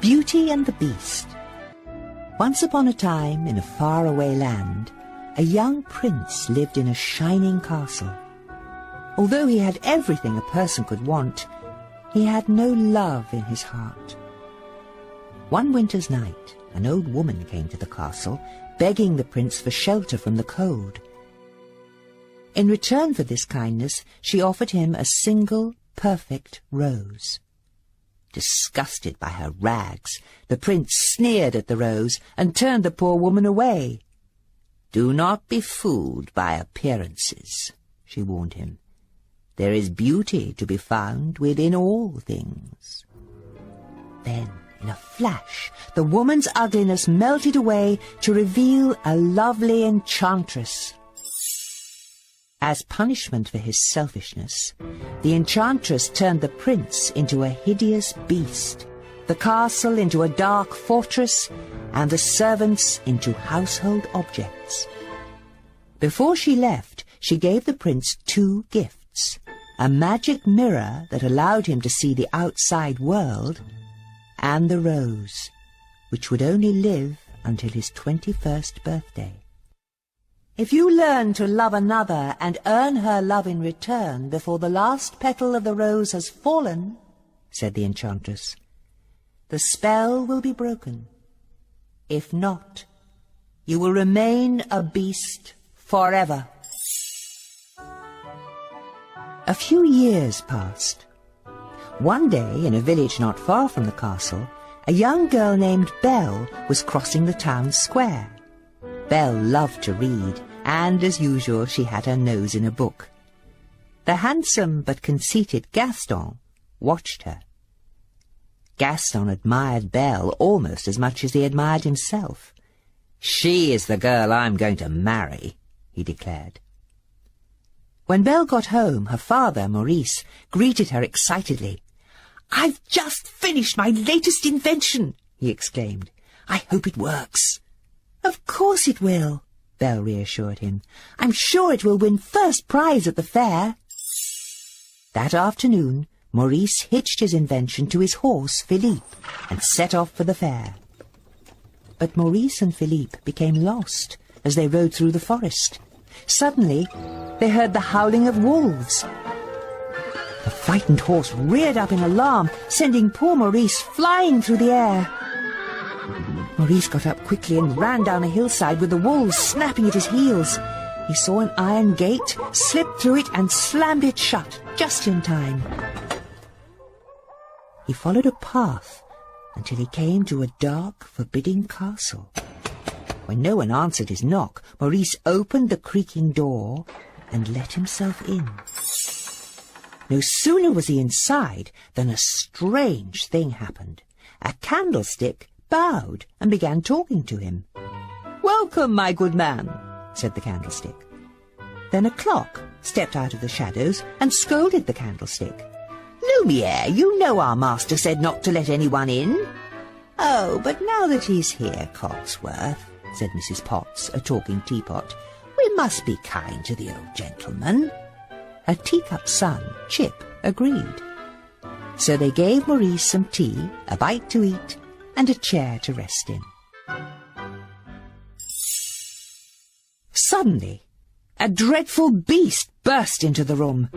Beauty and the Beast. Once upon a time, in a faraway land, a young prince lived in a shining castle. Although he had everything a person could want, he had no love in his heart. One winter's night, an old woman came to the castle, begging the prince for shelter from the cold. In return for this kindness, she offered him a single, perfect rose. Disgusted by her rags, the prince sneered at the rose and turned the poor woman away. "Do not be fooled by appearances," she warned him. "There is beauty to be found within all things." Then, in a flash, the woman's ugliness melted away to reveal a lovely enchantress. As punishment for his selfishness, the enchantress turned the prince into a hideous beast, the castle into a dark fortress, and the servants into household objects. Before she left, she gave the prince 2 gifts: a magic mirror that allowed him to see the outside world, and the rose, which would only live until his 21st birthday. If you learn to love another and earn her love in return before the last petal of the rose has fallen, said the enchantress, the spell will be broken. If not, you will remain a beast forever. A few years passed. One day, in a village not far from the castle, a young girl named Belle was crossing the town square. Belle loved to read, and as usual she had her nose in a book. The handsome but conceited Gaston watched her. Gaston admired Belle almost as much as he admired himself. "She is the girl I'm going to marry," he declared. When Belle got home, her father, Maurice, greeted her excitedly. "I've just finished my latest invention," he exclaimed. "I hope it works." "Of course it will," Belle reassured him. "I'm sure it will win first prize at the fair." That afternoon, Maurice hitched his invention to his horse, Philippe, and set off for the fair. But Maurice and Philippe became lost as they rode through the forest. Suddenly, they heard the howling of wolves. The frightened horse reared up in alarm, sending poor Maurice flying through the air. Maurice got up quickly and ran down a hillside with the wolves snapping at his heels. He saw an iron gate, slipped through it and slammed it shut just in time. He followed a path until he came to a dark, forbidding castle. When no one answered his knock, Maurice opened the creaking door and let himself in. No sooner was he inside than a strange thing happened. A candlestick bowed and began talking to him. "Welcome, my good man," said the candlestick. Then a clock stepped out of the shadows and scolded the candlestick. "Lumiere, you know our master said not to let anyone in." "Oh, but now that he's here, Cogsworth," said Mrs. Potts, a talking teapot, "we must be kind to the old gentleman." Her teacup son, Chip, agreed. So they gave Maurice some tea, a bite to eat, and a chair to rest in. Suddenly, a dreadful beast burst into the room.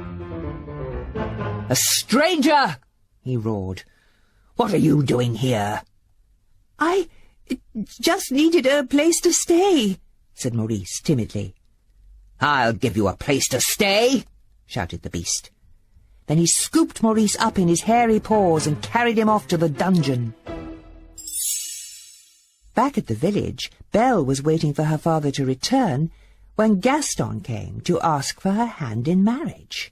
"A stranger!" he roared. "What are you doing here?" "I just needed a place to stay," said Maurice timidly. "I'll give you a place to stay," shouted the beast. Then he scooped Maurice up in his hairy paws and carried him off to the dungeon. Back at the village, Belle was waiting for her father to return when Gaston came to ask for her hand in marriage.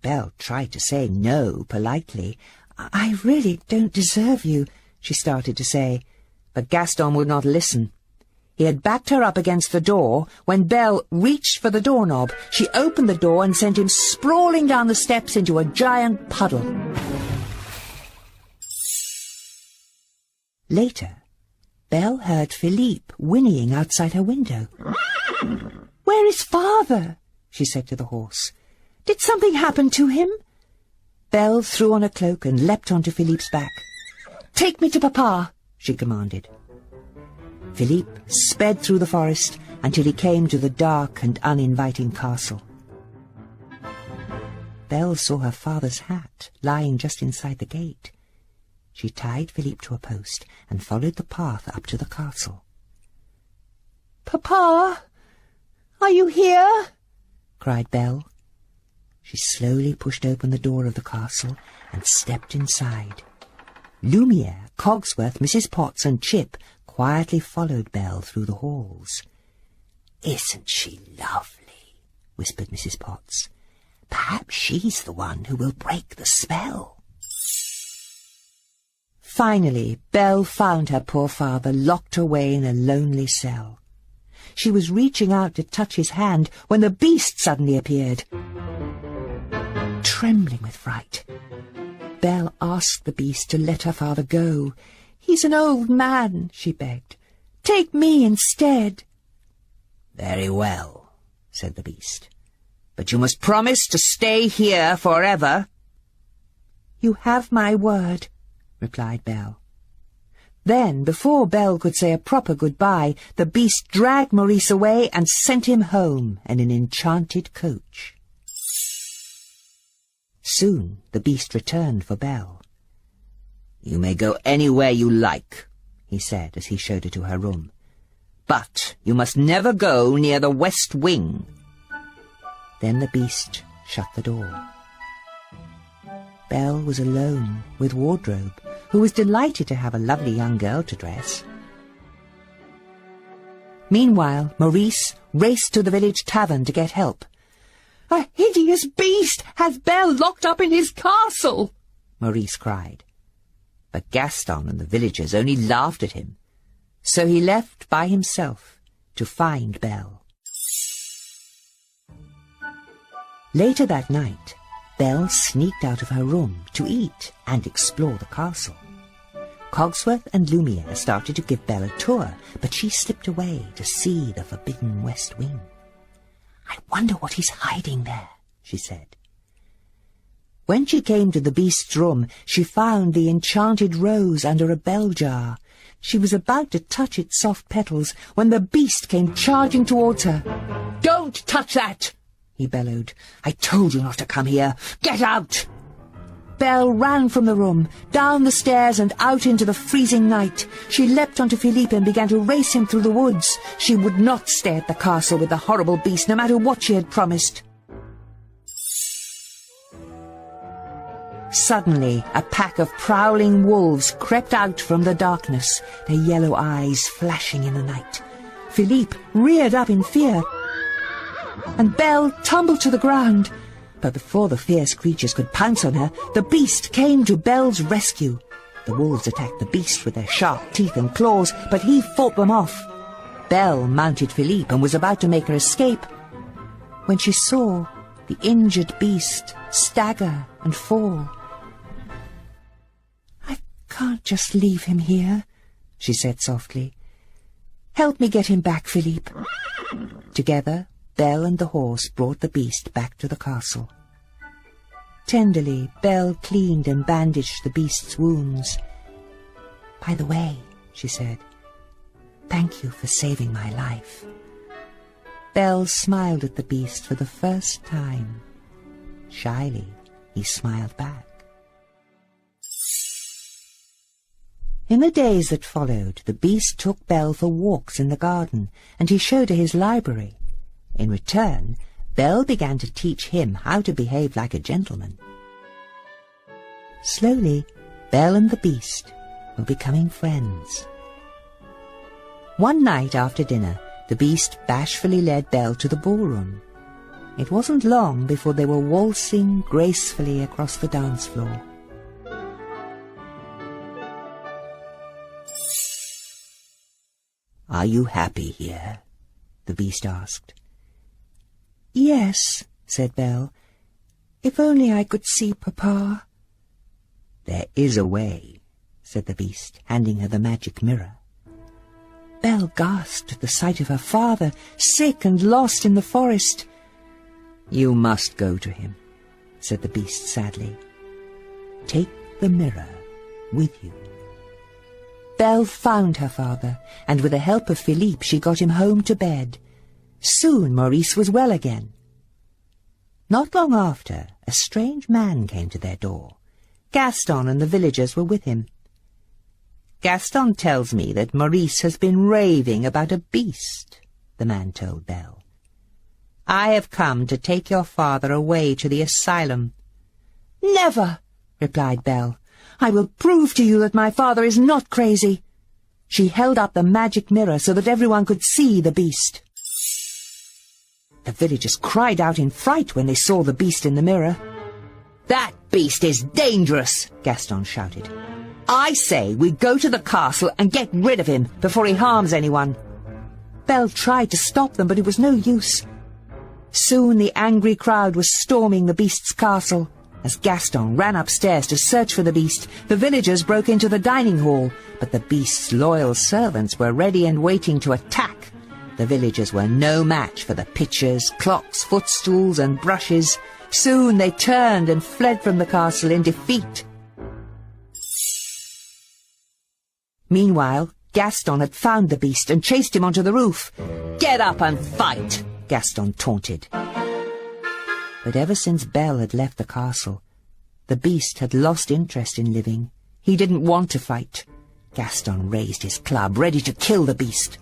Belle tried to say no politely. "I really don't deserve you," she started to say, but Gaston would not listen. He had backed her up against the door when Belle reached for the doorknob. She opened the door and sent him sprawling down the steps into a giant puddle. Later, Belle heard Philippe whinnying outside her window. "Where is father?" she said to the horse. "Did something happen to him?" Belle threw on a cloak and leapt onto Philippe's back. take me to Papa, she commanded. Philippe sped through the forest until he came to the dark and uninviting castle. Belle saw her father's hat lying just inside the gate. She tied Philippe to a post and followed the path up to the castle. "Papa, are you here?" cried Belle. She slowly pushed open the door of the castle and stepped inside. Lumiere, Cogsworth, Mrs. Potts and Chip quietly followed Belle through the halls. "Isn't she lovely?" whispered Mrs. Potts. "Perhaps she's the one who will break the spell." Finally, Belle found her poor father locked away in a lonely cell. She was reaching out to touch his hand when the beast suddenly appeared. Trembling with fright, Belle asked the beast to let her father go. "He's an old man," she begged. "Take me instead." "Very well," said the beast. "But you must promise to stay here forever." "You have my word," replied Belle. Then, before Belle could say a proper goodbye, the beast dragged Maurice away and sent him home in an enchanted coach. Soon the beast returned for Belle. "You may go anywhere you like," he said as he showed her to her room. "But you must never go near the west wing." Then the beast shut the door. Belle was alone with Wardrobe, who was delighted to have a lovely young girl to dress. Meanwhile, Maurice raced to the village tavern to get help. "A hideous beast has Belle locked up in his castle!" Maurice cried. But Gaston and the villagers only laughed at him, so he left by himself to find Belle. Later that night, Belle sneaked out of her room to eat and explore the castle. Cogsworth and Lumiere started to give Belle a tour, but she slipped away to see the forbidden west wing. "I wonder what he's hiding there," she said. When she came to the beast's room, she found the enchanted rose under a bell jar. She was about to touch its soft petals when the beast came charging towards her. "Don't touch that!" he bellowed. "I told you not to come here. Get out!" Belle ran from the room, down the stairs and out into the freezing night. She leapt onto Philippe and began to race him through the woods. She would not stay at the castle with the horrible beast, no matter what she had promised. Suddenly, a pack of prowling wolves crept out from the darkness, their yellow eyes flashing in the night. Philippe reared up in fear, and Belle tumbled to the ground. But before the fierce creatures could pounce on her, the beast came to Belle's rescue. The wolves attacked the beast with their sharp teeth and claws, but he fought them off. Belle mounted Philippe and was about to make her escape when she saw the injured beast stagger and fall. "I can't just leave him here," she said softly. "Help me get him back, Philippe." Together, Belle and the horse brought the beast back to the castle. Tenderly, Belle cleaned and bandaged the beast's wounds. "By the way," she said, "thank you for saving my life." Belle smiled at the beast for the first time. Shyly, he smiled back. In the days that followed, the beast took Belle for walks in the garden, and he showed her his library. In return, Belle began to teach him how to behave like a gentleman. Slowly, Belle and the beast were becoming friends. One night after dinner, the beast bashfully led Belle to the ballroom. It wasn't long before they were waltzing gracefully across the dance floor. "Are you happy here?" the beast asked. "Yes," said Belle. "If only I could see Papa." "There is a way," said the beast, handing her the magic mirror. Belle gasped at the sight of her father, sick and lost in the forest. "You must go to him," said the beast sadly. "Take the mirror with you." Belle found her father, and with the help of Philippe she got him home to bed. Soon Maurice was well again. Not long after, a strange man came to their door. Gaston and the villagers were with him. "Gaston tells me that Maurice has been raving about a beast," the man told Belle. "I have come to take your father away to the asylum." "Never," replied Belle. "I will prove to you that my father is not crazy." She held up the magic mirror so that everyone could see the beast. The villagers cried out in fright when they saw the beast in the mirror. "That beast is dangerous," Gaston shouted. "I say we go to the castle and get rid of him before he harms anyone." Belle tried to stop them, but it was no use. Soon the angry crowd was storming the beast's castle. As Gaston ran upstairs to search for the beast, the villagers broke into the dining hall, but the beast's loyal servants were ready and waiting to attack. The villagers were no match for the pitchers, clocks, footstools, and brushes. Soon they turned and fled from the castle in defeat. Meanwhile, Gaston had found the beast and chased him onto the roof. "Get up and fight!" Gaston taunted. But ever since Belle had left the castle, the beast had lost interest in living. He didn't want to fight. Gaston raised his club, ready to kill the beast.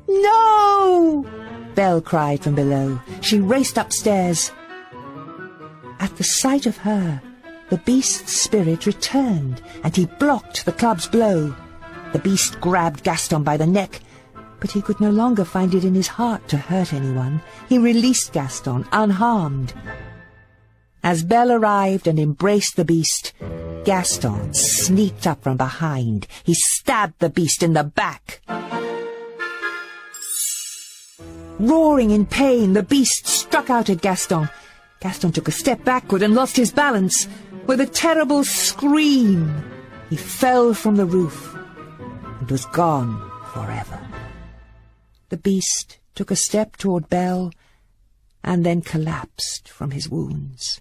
"No!" Belle cried from below. She raced upstairs. At the sight of her, the beast's spirit returned, and he blocked the club's blow. The beast grabbed Gaston by the neck, but he could no longer find it in his heart to hurt anyone. He released Gaston unharmed. As Belle arrived and embraced the beast, Gaston sneaked up from behind. He stabbed the beast in the back. Roaring in pain, the beast struck out at Gaston. Gaston took a step backward and lost his balance. With a terrible scream, he fell from the roof and was gone forever. The beast took a step toward Belle and then collapsed from his wounds.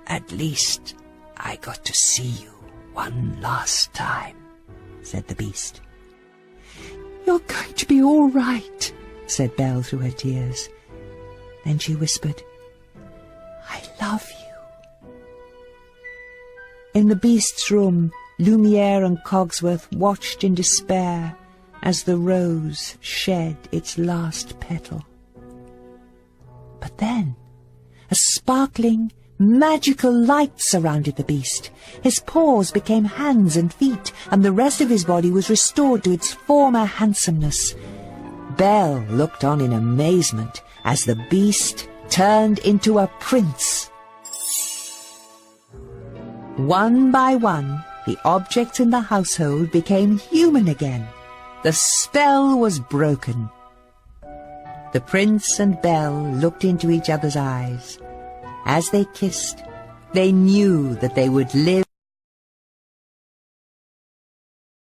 "At least I got to see you one last time," said the beast. "You're going to be all right," said Belle through her tears. Then she whispered, "I love you." In the beast's room, Lumiere and Cogsworth watched in despair as the rose shed its last petal. But then a sparkling, magical light surrounded the beast. His paws became hands and feet, and the rest of his body was restored to its former handsomeness. Belle looked on in amazement as the beast turned into a prince. One by one, the objects in the household became human again. The spell was broken. The prince and Belle looked into each other's eyes. As they kissed, they knew that they would live